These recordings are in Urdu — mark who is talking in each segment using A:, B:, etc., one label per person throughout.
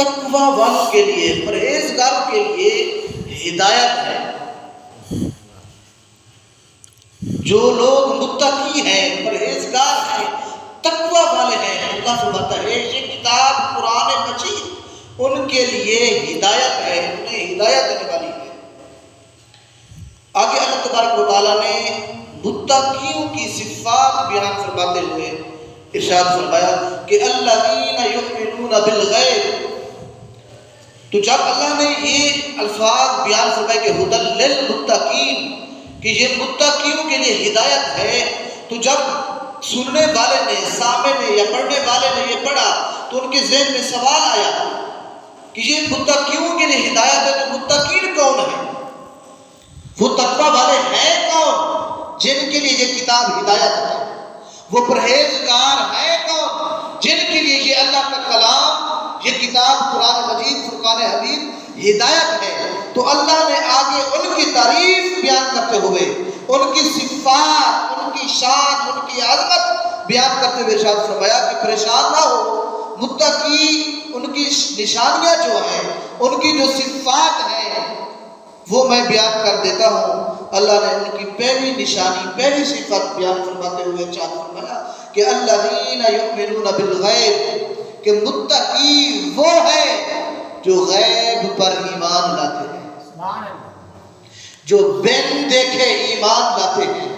A: تقوی والوں کے لیے، پرہیزگاروں کے لیے ہدایت ہے۔ جو لوگ متقی ہیں، پرہیزگار ہیں، تقوی والے ہیں، اللہ فرماتا ہے یہ کتاب قرآن مجید ان کے لیے ہدایت ہے، انہیں ہدایت دینے والی ہے۔ آگے اللہ تبارک و تعالیٰ نے متقیوں کی صفات بیان فرماتے ہوئے ارشاد فرمایا کہ الذین یؤمنون بالغیب۔ تو جب اللہ نے یہ الفاظ بیان فرمائے کہ ھدی للمتقین، کہ یہ متقیوں کے لیے ہدایت ہے، تو جب سننے والے نے، سامع نے یا پڑھنے والے نے یہ پڑھا تو ان کے ذہن میں سوال آیا کہ یہ متقیوں کے لیے ہدایت ہے، تو متقین کون ہیں؟ وہ تقوی والے ہیں کون جن کے لیے یہ کتاب ہدایت ہے؟ وہ پرہیزگار ہیں کون جن کے لیے یہ اللہ کا کلام، یہ کتاب قرآن مجید فرقان حمید ہدایت ہے؟ تو اللہ نے آگے ان کی تعریف بیان کرتے ہوئے، ان کی صفات، ان کی شان، ان کی عظمت بیان کرتے ہوئے ارشاد فرمایا کہ پریشان نہ ہو، متقی ان کی نشانیاں جو ہیں، ان کی جو صفات ہیں وہ میں بیان کر دیتا ہوں۔ اللہ نے ان کی پہلی نشانی، پہلی صفت بیان فرماتے ہوئے ارشاد فرمایا کہ الذین یؤمنون بالغیب، کہ متقی وہ ہے جو غیب پر ایمان لاتے ہیں، جو بن دیکھے ایمان لاتے ہیں،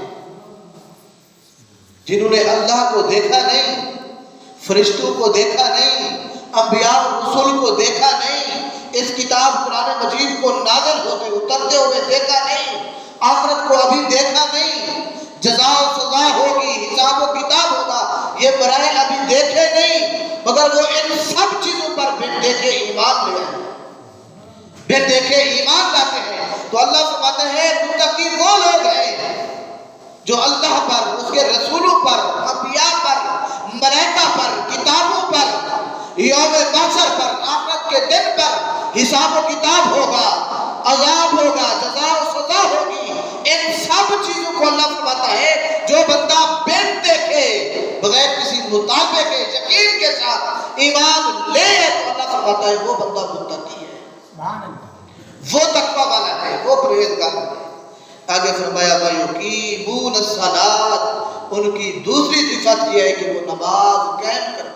A: جنہوں نے اللہ کو دیکھا نہیں، فرشتوں کو دیکھا نہیں، انبیاء و رسول کو دیکھا نہیں، اس کتاب قرآن مجید کو نازل ہوتے اترتے ہوئے دیکھا نہیں، آخرت کو ابھی دیکھا نہیں، جزا و سزا ہوگی، حساب و کتاب ہوگا، یہ برائے ابھی دیکھے نہیں، مگر وہ ان سب چیزوں پر بن دیکھے ایمان لے آئے، بن دیکھے ایمان لاتے ہیں۔ تو اللہ فرماتے ہیں متقی وہ لوگ ہیں جو اللہ پر، اس کے رسولوں پر، انبیاء پر، ملائکہ پر، کتابوں پر، یوم محشر پر، آخرت کے دن پر حساب و کتاب ہوگا، عذاب ہوگا، جزا و سزا ہوگی، ان سب چیزوں کو اللہ فرماتا ہے جو بندہ بن دیکھے، بغیر کسی مطالبے کے، یقین کے ساتھ ایمان لے، تو اللہ فرماتا ہے وہ بندہ متقی ہے، وہ تقوی والا ہے، وہ پرہیزگار ہے۔ آگے فرمایا وَيُقِيمُونَ الصَّلَاةَ، ان کی دوسری صفت یہ ہے کہ وہ نماز قائم کرتے ہیں،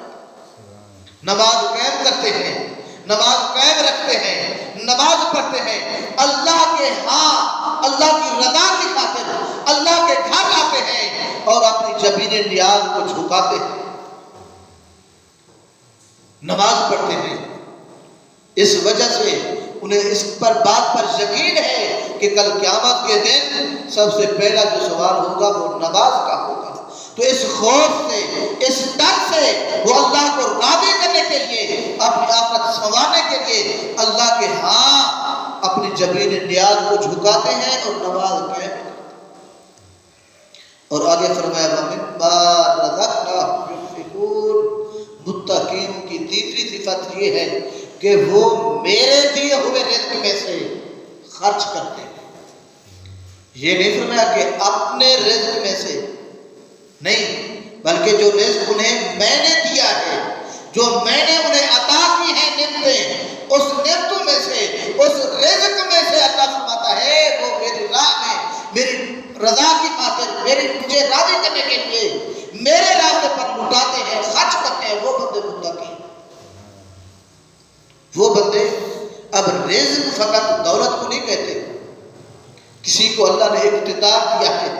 A: نماز قائم کرتے ہیں، نماز قائم رکھتے ہیں، نماز پڑھتے ہیں، اللہ کے ہاں، اللہ کی رضا کی خاطر اللہ کے گھر آتے ہیں اور اپنی جبین نیاز کو جھکاتے ہیں، نماز پڑھتے ہیں۔ اس وجہ سے انہیں اس بات پر یقین ہے کہ کل قیامت کے دن سب سے پہلا جو سوال ہوگا وہ نماز کا ہوگا۔ تو اس خوف سے، اس ڈر سے وہ اللہ کو راضی کرنے کے لیے، اپنی آخرت سنوارنے کے لیے اللہ کے ہاں اپنی جبین نیاز کو جھکاتے ہیں اور نماز قائم کرتے ہیں۔ اور آگے فرمایا وَمِمَّا رَزَقْنَاهُمْ يُنْفِقُونَ، متقیوں کی تیسری صفت یہ ہے کہ وہ میرے دیے ہوئے رزق میں سے خرچ کرتے ہیں۔ یہ نہیں فرمایا کہ اپنے رزق میں سے نہیں، بلکہ جو رزق انہیں میں نے دیا ہے، جو میں نے انہیں عطا کی ہیں نعمتیں، اس نعمتوں میں سے، اس رزق میں سے اللہ فرماتا ہے وہ میری راہ میں، میری رضا کی خاطر، مجھے راضی کرنے کے لیے میرے راستے پر لٹاتے ہیں، خرچ کرتے ہیں، وہ بندے متقی ہیں۔ وہ بندے، اب رزق فقط دولت کو نہیں کہتے، کسی کو اللہ نے اقتدار دیا ہے،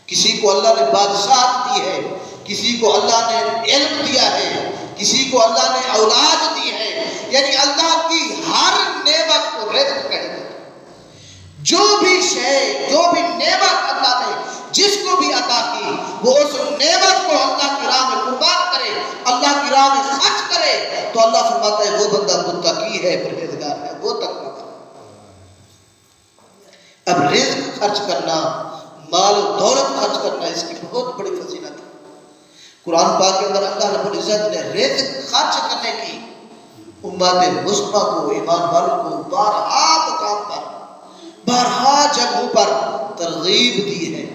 A: کسی کو اللہ نے بادشاہت دی ہے، کسی کو اللہ نے علم دیا ہے، کسی کو اللہ نے اولاد دی ہے، یعنی اللہ کی ہر نعمت کو رزق کہتے ہیں۔ جو بھی شے، جو بھی نعمت اللہ نے جس کو بھی عطا کی، وہ اس نعمت کو اللہ کی راہ میں قربان کرے، اللہ کی راہ میں خرچ کرے، تو اللہ فرماتا ہے وہ بندہ متقی ہے، پرہیزگار ہے، وہ تقوی ہے۔ اب رزق خرچ کرنا، مال و دولت خرچ کرنا، اس کی بہت بڑی فضیلت ہے۔ قرآن پاک کے اندر اللہ رب العزت نے رزق خرچ کرنے کی امت مسلمہ کو، ایمان والوں کو بارہا مقام پر، بارہا جگہوں پر ترغیب دی ہے۔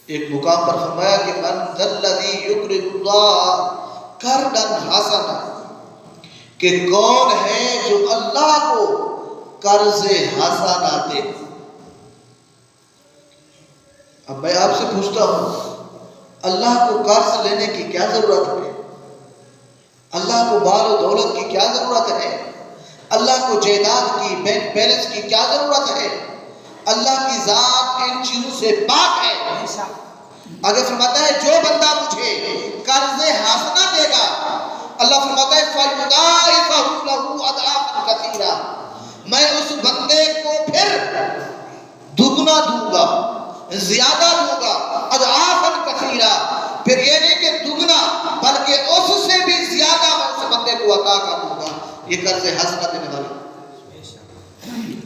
A: ایک مقام پر فرمایا کہ من ذا الذی یقرض اللہ قرضا حسنا، کہ کون ہے جو اللہ کو قرض حسنہ دے۔ اب میں آپ سے پوچھتا ہوں، اللہ کو قرض لینے کی کیا ضرورت ہے؟ اللہ کو مال و دولت کی کیا ضرورت ہے؟ اللہ کو جائیداد کی، بینک بیلنس کی کیا ضرورت ہے؟ اللہ کی ذات ان چیزوں سے پاک ہے۔ آگے فرماتا ہے جو بندہ مجھے قرض حسنہ دے گا، اللہ فرماتا ہے فَيُضَاعِفَهُ لَهُ أَضْعَافًا كَثِيرًا، میں اس بندے کو پھر دگنا دوں گا، زیادہ دوں گا، اضعافاً کثیرا، پھر یہ نہیں کہ دگنا بلکہ اس سے بھی زیادہ میں اس بندے کو عطا کروں گا۔ یہ قرض حسنہ دینے والا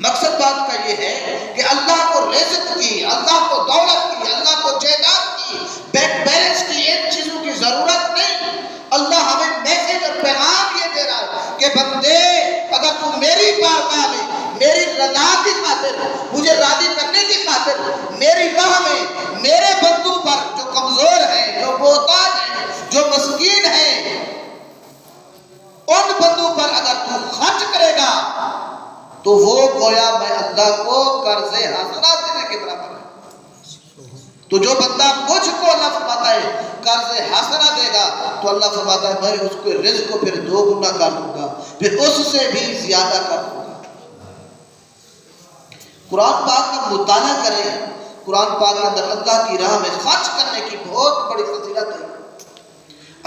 A: مقصد بات کا یہ ہے کہ اللہ کو رزق کی، اللہ کو دولت کی، اللہ کو جائیداد کی، بینک بیلنس کی، ان چیزوں کی ضرورت نہیں۔ اللہ ہمیں میسج اور پیغام یہ دے رہا ہے کہ بندے اگر تم میری بارگاہ میں میری رضا کی خاطر، مجھے راضی کرنے کی خاطر میری راہ میں میرے بندوں پر جو کمزور ہیں، جو محتاج ہیں، جو مسکین ہیں، ان بندوں پر اگر تو خرچ کرے گا تو وہ گویا میں اللہ کو قرض حسنہ دینے کے برابر ہے۔ تو جو بندہ مجھ کو اللہ فرماتا ہے قرض حسنہ دے گا تو اللہ فرماتا ہے میں اس کے رزق کو پھر دو گنا کر دوں گا، پھر اس سے بھی زیادہ کر دوں گا۔ قرآن پاک کا مطالعہ کریں، قرآن پاک کے اندر اللہ کی راہ میں خرچ کرنے کی بہت بڑی فضیلت ہے۔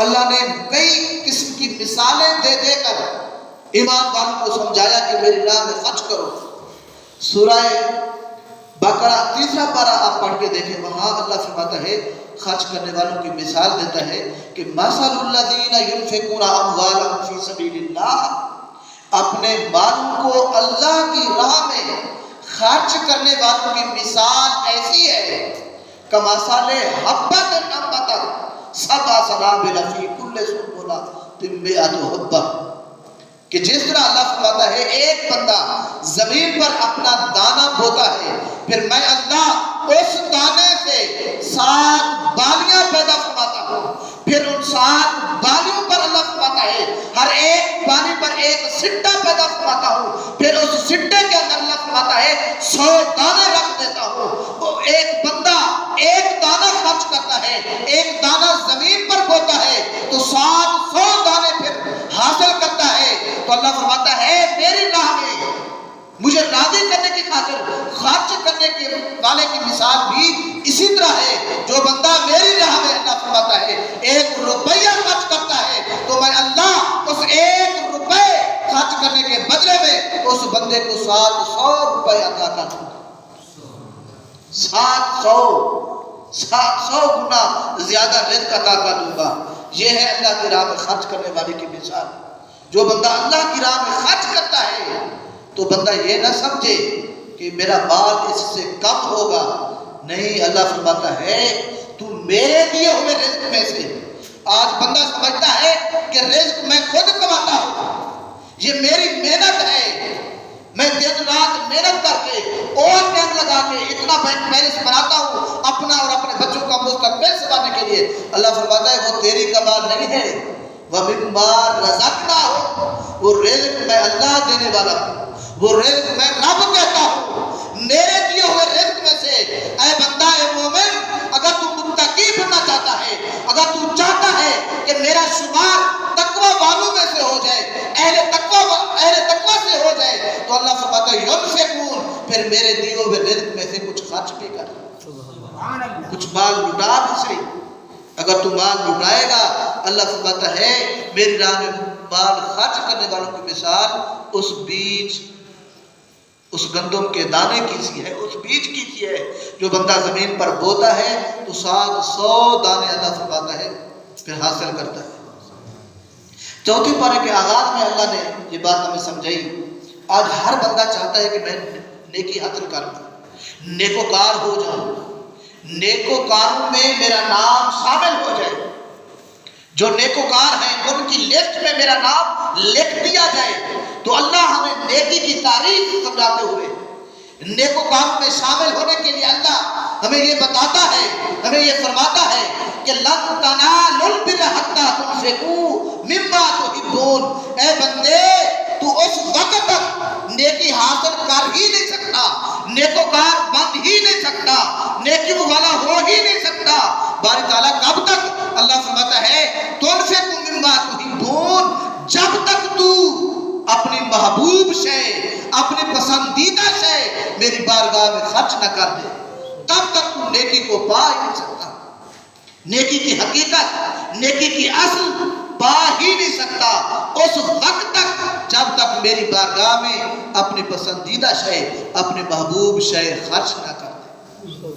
A: اللہ نے کئی قسم کی مثالیں دے دے کر ایمان والوں کو سمجھایا کہ میری راہ میں خرچ کرو۔ سورہ بقرہ 3 پارہ آپ پڑھ کے دیکھیں، وہاں اللہ فرماتا ہے خرچ کرنے والوں کی مثال دیتا ہے کہ مثل الذین ينفقون اموالهم فی سبیل اللہ، اپنے مالوں کو اللہ کی راہ میں خرچ کرنے والوں کی مثال ایسی ہے کمثل حبۃ انبتت سبع سنابل فی کل سنبلۃ مئۃ حبۃ، کہ جس طرح اللہ فرماتا ہے ایک بندہ زمین پر اپنا دانہ بوتا ہے، پھر میں اللہ اس دانے سے 7 بالیاں پیدا فرماتا ہوں، پھر ان 7 بالیوں پر اللہ فرماتا ہے ہر ایک بالی پر ایک سٹا پیدا فرماتا ہوں، پھر اس سٹے کے اندر اللہ فرماتا ہے 100 دانے رکھ دیتا ہوں۔ تو ایک بندہ ایک دانہ خرچ کرتا ہے، ایک دانہ زمین پر بوتا ہے تو 700 دانے پھر حاصل کرتا ہے۔ تو اللہ فرماتا ہے میری راہ میں مجھے راضی کرنے کی خاطر خرچ کرنے کے والے کی مثال بھی اسی طرح ہے۔ جو بندہ میری راہ میں اللہ فرماتا ہے 1 روپیہ خرچ کرتا ہے تو میں اللہ اس 1 روپے خرچ کرنے کے بدلے میں اس بندے کو 700 روپے عطا کر دوں گا۔ 700 گنا زیادہ رزق عطا کر دوں گا۔ یہ ہے اللہ کی راہ میں خرچ کرنے والے کی مثال۔ جو بندہ اللہ کی راہ میں خرچ کرتا ہے تو بندہ یہ نہ سمجھے کہ میرا مال اس سے کم ہوگا، نہیں، اللہ فرماتا ہے تو میرے دیے ہوئے رزق میں سے، آج بندہ سمجھتا ہے کہ رزق میں خود کماتا ہوں، یہ میری محنت ہے، میں دن رات محنت کر کے اور ٹائم لگا کے اتنا بینک بیلنس بناتا ہوں اپنا اور اپنے بچوں کا مستقبل سنبھالنے کے لیے۔ اللہ فرماتا ہے وہ تیری کمال نہیں ہے، وَمِمَّا رَزَقْنَاهُمْ، وہ رزق میں اللہ دینے والا ہوں، وہ رزق میں رب کہتا ہوں، میرے دیے ہوئے رزق میں سے اے بندہ، اے مومن، اگر تو متقی بننا چاہتا ہے، اگر تو چاہتا ہے کہ میرا شمار تقوی والوں میں سے ہو جائے، اہل تقوی سے ہو جائے، تو اللہ فرماتا ہے يُنْفِقُونَ، پھر میرے دیے ہوئے رزق میں سے کچھ خرچ بھی کر، کچھ مال لٹا بھی صحیح۔ اگر تو مال لٹائے گا، اللہ فرماتا ہے میری راہ میں مال خرچ کرنے والوں کی مثال اس بیج، اس گندم کے دانے کی سی ہے، اس بیج کی سی ہے جو بندہ زمین پر بوتا ہے تو 700 دانے اللہ فرماتا ہے پھر حاصل کرتا ہے۔ چوتھی پارے کے آغاز میں اللہ نے یہ بات ہمیں سمجھائی۔ آج ہر بندہ چاہتا ہے کہ میں نیکی حاصل کروں، نیکوکار ہو جاؤں، نیکوکاروں میں میرا نام شامل ہو جائے، جو نیکوکار ہیں ان کی لسٹ میں میرا نام لکھ دیا جائے۔ تو اللہ ہمیں نیکی کی تعریف سمجھاتے ہوئے نیکوکاروں میں شامل ہونے کے لیے اللہ ہمیں یہ بتاتا ہے، ہمیں یہ فرماتا ہے کہ لَن تَنَالُوا الْبِرَّ حَتَّىٰ تُنْفِقُوا مِمَّا تُحِبُّونَ، اے بندے نیکوکار بن ہی نہیں سکتا، نیکیوں والا ہو ہی نہیں سکتا۔ باری تعالیٰ کب تک؟ اللہ فرماتا ہے تنفق مما تحبون، جب تک تو اپنی محبوب شے، اپنی پسندیدہ شے میری بارگاہ میں خرچ نہ کر دے، تب تک تو نیکی کو پا ہی نہیں سکتا۔ نیکی کی حقیقت، نیکی کی اصل پا ہی نہیں سکتا اس وقت تک جب تک میری بارگاہ میں اپنی پسندیدہ شے، اپنے محبوب شے خرچ نہ کر دے۔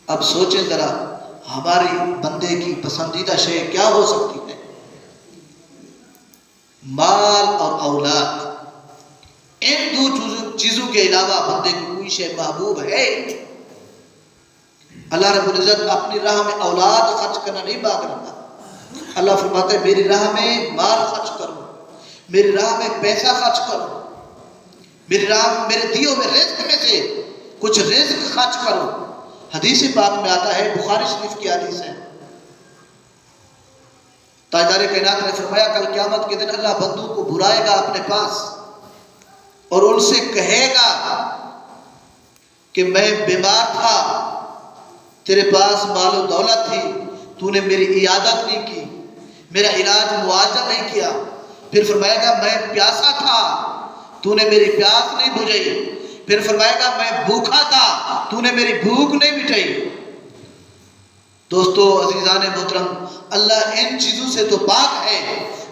A: اب سوچیں ذرا ہماری بندے کی پسندیدہ شے کیا ہو سکتی ہے؟ مال اور اولاد، ان دو چیزوں کے علاوہ بندے کو کوئی شے محبوب ہے؟ اللہ رب العزت اپنی راہ میں اولاد خرچ کرنا نہیں مانگ رہا۔ اللہ فرماتا ہے میری راہ میں مال خرچ کرو، میری راہ میں پیسہ خرچ کرو، میری راہ میں میرے دیو میں رزق میں سے کچھ رزق خرچ کرو۔ حدیث پاک میں آتا ہے، بخاری شریف کی حدیث ہے، تاجدار کائنات نے فرمایا کل قیامت کے دن اللہ بندوں کو بلائے گا اپنے پاس اور ان سے کہے گا کہ میں بیمار تھا، تیرے پاس مال و دولت تھی، تو نے میری عیادت نہیں کی، میرا علاج معالجہ نہیں کیا۔ پھر فرمائے گا میں پیاسا تھا، تو نے میری پیاس نہیں بجھائی۔ پھر فرمائے گا میں بھوکا تھا، تو نے میری بھوک نہیں مٹائی۔ دوستو عزیزان محترم، اللہ ان چیزوں سے تو پاک ہے،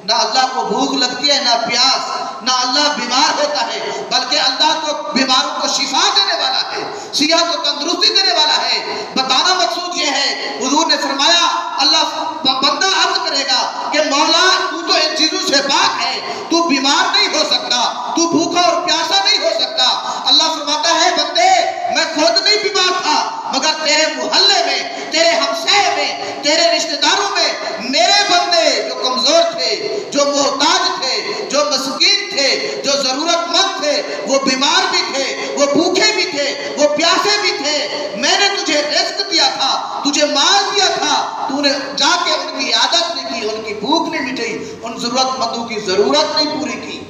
A: نہ اللہ کو بھوک لگتی ہے نہ پیاس، نہ اللہ بیمار ہوتا ہے، بلکہ اللہ تو بیماروں کو شفا دینے والا ہے، صحت کو تندرستی دینے والا ہے۔ بتانا مقصود یہ ہے، حضور نے فرمایا اللہ بندہ عرض کرے گا کہ مولا تو تو ان چیزوں سے پاک ہے، تو بیمار نہیں ہو سکتا، تو بھوکا اور پیاسا نہیں ہو سکتا۔ اللہ فرماتا ہے بندے میں خود نہیں بیمار تھا، مگر تیرے محلے میں، تیرے ہمسائے میں، تیرے رشتہ داروں میں میرے بندے جو کمزور تھے، جو محتاج تھے، جو مسکین تھے، جو ضرورت مند تھے، وہ بیمار بھی تھے، وہ بھوکے بھی تھے، وہ پیاسے بھی تھے، میں نے تجھے رزق دیا تھا، تجھے مال دیا تھا، تو نے جا کے ان کی عادت نہیں کی، ان کی بھوک نہیں مٹائی، ان ضرورت مندوں کی ضرورت نہیں پوری کی،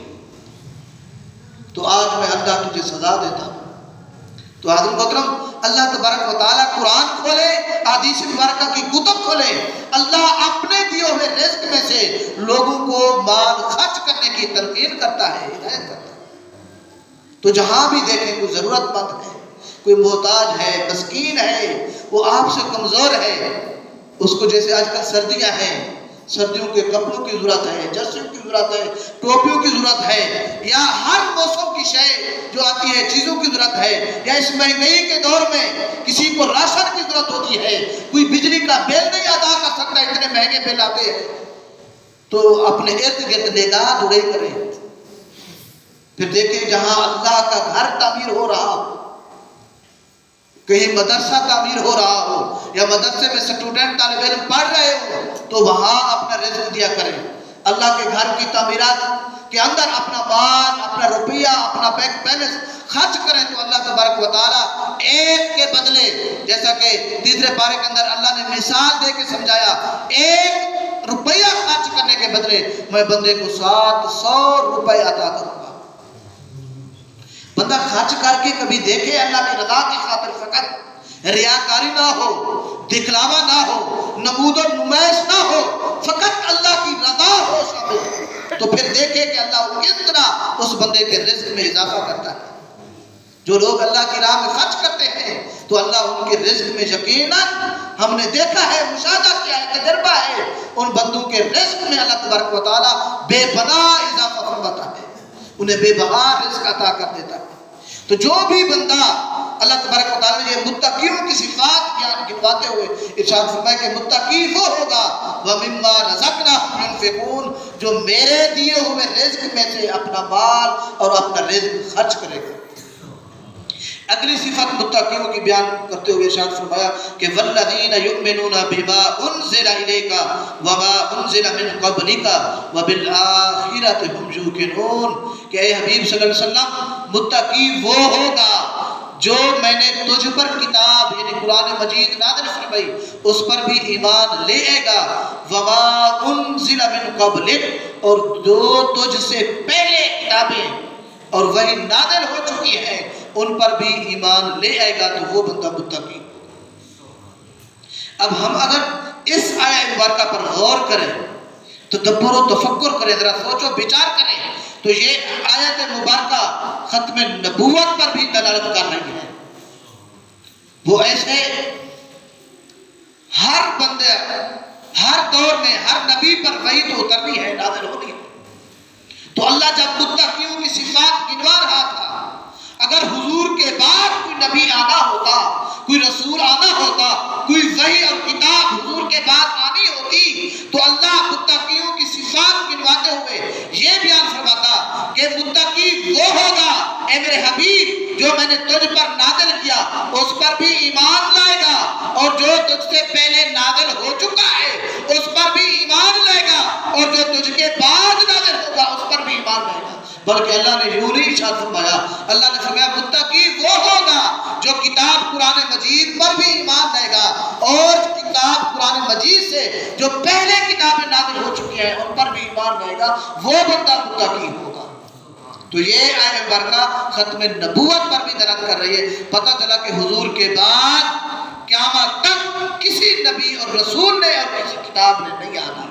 A: تو آج میں اللہ تجھے سزا دیتا ہوں۔ تو حضرت محترم، اللہ تبارک و تعالیٰ قرآن کھولے، احادیث مبارکہ کی کتب کھولے، اللہ اپنے دیے ہوئے رزق میں سے لوگوں کو مال خرچ کرنے کی تلقین کرتا ہے، ہدایت کرتا ہے۔ تو جہاں بھی دیکھیں کوئی ضرورت مند ہے، کوئی محتاج ہے، مسکین ہے، وہ آپ سے کمزور ہے، اس کو جیسے آج کل سردیاں ہیں، سردیوں کے کپڑوں کی ضرورت ہے، جرسیوں کی ضرورت ہے، ٹوپیوں کی ضرورت ہے، یا ہر موسم کی شے جو آتی ہے چیزوں کی ضرورت ہے، یا اس مہنگائی کے دور میں کسی کو راشن کی ضرورت ہوتی ہے، کوئی بجلی کا بل نہیں ادا کر سکتا، اتنے مہنگے بل آتے ہیں، تو اپنے ارد گرد نگاہ دوڑے کریں، پھر دیکھیں جہاں اللہ کا گھر تعمیر ہو رہا ہو، کہیں مدرسہ تعمیر ہو رہا ہو، یا مدرسے میں سٹوڈنٹ طالب علم پڑھ رہے ہو، تو وہاں اپنا رزق دیا کریں۔ اللہ کے گھر کی تعمیرات کے اندر اپنا مال، اپنا روپیہ، اپنا بینک بیلنس خرچ کریں، تو اللہ تبارک و تعالیٰ ایک کے بدلے، جیسا کہ تیسرے پارے کے اندر اللہ نے مثال دے کے سمجھایا، ایک روپیہ خرچ کرنے کے بدلے میں بندے کو 700 روپے عطا کروں گا۔ بندہ خرچ کر کے کبھی دیکھے اللہ کی رضا کی خاطر، فقط ریاکاری نہ ہو، دکھلاوا نہ ہو، نمود و نمائش نہ ہو، فقط اللہ کی رضا ہو شامل، تو پھر دیکھے کہ اللہ کس طرح اس بندے کے رزق میں اضافہ کرتا ہے۔ جو لوگ اللہ کی راہ میں خرچ کرتے ہیں تو اللہ ان کے رزق میں یقیناً، ہم نے دیکھا ہے، مشاہدہ کیا ہے، تجربہ ہے، ان بندوں کے رزق میں اللہ تبارک و تعالیٰ بے پناہ اضافہ فرماتا ہے، انہیں بے بہار رزق عطا کر دیتا ہے۔ تو جو بھی بندہ اللہ تبارک و تعالیٰ نے یہ متقیوں کی صفات بیان گنواتے ہوئے ارشاد فرمایا کہ متقی وہ ہوگا وَمِمَّا رَزَقْنَاهُمْ يُنْفِقُونَ، جو میرے دیے ہوئے رزق میں سے اپنا مال اور اپنا رزق خرچ کرے گا۔ اگلی صفت متقیوں کی بیان کرتے ہوئے ارشاد فرمایا کہ وَالَّذِينَ يُؤْمِنُونَ بِمَا أُنزِلَ إِلَيْكَ وَمَا أُنزِلَ مِن قَبْلِكَ وَبِالْآخِرَةِ هُمْ يُوقِنُونَ، کہ اے حبیب صلی اللہ علیہ وسلم متقی وہ ہوگا جو میں نے تجھ پر کتاب یعنی قرآن مجید نازل فرمائی اس پر بھی ایمان لے گا، وَمَا أُنزِلَ مِن قَبْلِكَ، اور جو تجھ سے پہلے کتابیں اور وہی نازل ہو چکی ہے ان پر بھی ایمان لے آئے گا تو وہ بندہ متقی۔ اب ہم اگر اس آیت مبارکہ پر غور کریں، تدبر و تفکر کریں، ذرا سوچ و بچار کریں، تو یہ آیت مبارکہ ختم نبوت پر بھی دلالت کر رہی ہے۔ وہ ایسے ہر بندے، ہر دور میں ہر نبی پر وحی تو اترنی ہے، نازل ہونی ہے۔ تو اللہ جب متقیوں کی صفات گنوا رہا تھا، اگر حضور کے بعد کوئی نبی آنا ہوتا، کوئی رسول آنا ہوتا، کوئی وحی اور کتاب حضور کے بعد آنی ہوتی، تو اللہ متقیوں کی صفات گنواتے ہوئے یہ بیان فرماتا کہ متقی وہ ہوگا اے میرے حبیب جو میں نے تجھ پر نازل کیا اس پر بھی ایمان لائے گا، اور جو تجھ سے پہلے نازل ہو چکا ہے اس پر بھی ایمان لائے گا، اور جو تجھ کے بعد نازل ہوگا اس پر بھی ایمان لائے گا۔ بلکہ اللہ نے یوں نہیں ارشاد فرمایا، اللہ نے فرمایا متقی وہ ہوگا جو کتاب قرآن مجید پر بھی ایمان لائے گا، اور کتاب قرآن مجید سے جو پہلے کتابیں نازل ہو چکی ہیں ان پر بھی ایمان لائے گا، وہ بندہ متقی ہوگا۔ تو یہ آیت مبارکہ ختم نبوت پر بھی دلالت کر رہی ہے۔ پتہ چلا کہ حضور کے بعد قیامت تک کسی نبی اور رسول نے اور کسی کتاب نے نہیں آنا۔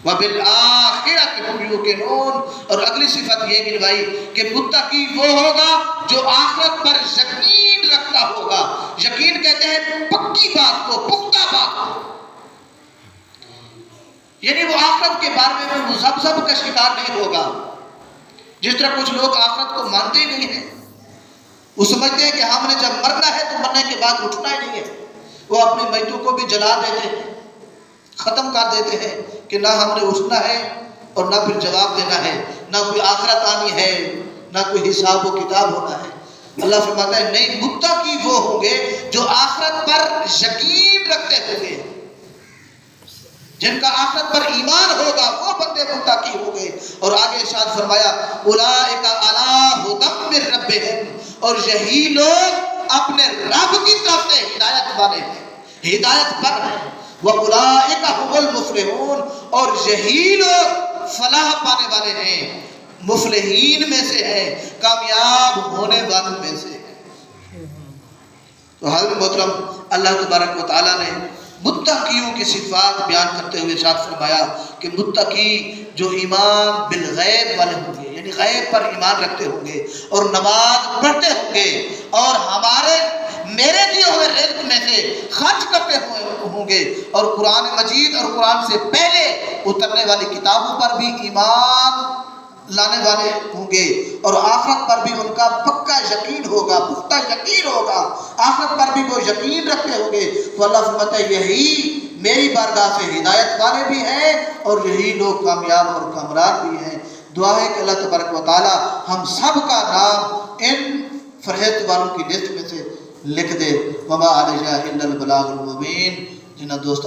A: وَبِالْآخِرَةِ هُمْ يُوقِنُونَ، اور اگلی صفت یہ گنوائی کہ متقی وہ ہوگا جو آخرت پر یقین رکھتا ہوگا۔ یقین کہتے ہیں پکی بات کو، پختہ بات کو، یعنی وہ آخرت کے بارے میں مذبذب کا شکار نہیں ہوگا۔ جس طرح کچھ لوگ آخرت کو مانتے ہی نہیں ہیں، وہ سمجھتے ہیں کہ ہم نے جب مرنا ہے تو مرنے کے بعد اٹھنا ہی نہیں ہے، وہ اپنی میتوں کو بھی جلا دیتے ہیں، ختم کر دیتے ہیں کہ نہ ہم نے اٹھنا ہے اور نہ پھر جواب دینا ہے، نہ کوئی آخرت آنی ہے، نہ کوئی حساب و کتاب ہونا ہے۔ اللہ فرماتا ہے نہیں، متقی وہ ہوں گے جو آخرت پر یقین رکھتے ہوں گے، جن کا آخرت پر ایمان ہوگا وہ بندے متقی ہوں گے۔ اور آگے ارشاد فرمایا اولئک علی ھدی من ربہم، اور یہی لوگ اپنے رب کی طرف سے ہدایت والے ہیں، ہدایت پر ہیں۔ وَأُولَٰئِكَ هُمُ الْمُفْلِحُونَ، اور یہی لوگ فلاح پانے والے ہیں، مفلحین میں سے ہیں، کامیاب ہونے والوں میں سے ہیں۔ تو حضرت محترم، اللہ تبارک و تعالیٰ نے متقیوں کی صفات بیان کرتے ہوئے ارشاد فرمایا کہ متقی جو ایمان بالغیب والے ہوں گے، یعنی غیب پر ایمان رکھتے ہوں گے اور نماز پڑھتے ہوں گے، اور میرے دیے ہوئے رزق میں سے خرچ کرتے ہوئے ہوں گے، اور قرآن مجید اور قرآن سے پہلے اترنے والی کتابوں پر بھی ایمان لانے والے ہوں گے، اور آخرت پر بھی ان کا پکا یقین ہوگا، پختہ یقین ہوگا، آخرت پر بھی وہ یقین رکھتے ہوں گے۔ تو اللہ فرماتا ہے یہی میری بارگاہ سے ہدایت والے بھی ہیں اور یہی لوگ کامیاب اور کامران بھی ہیں۔ دعا ہے کہ اللہ تبارک و تعالی ہم سب کا نام ان فرحت والوں کی لسٹ میں سے لکھ دے۔ وما علینا الا البلاغ المبین۔ جنہاں دوست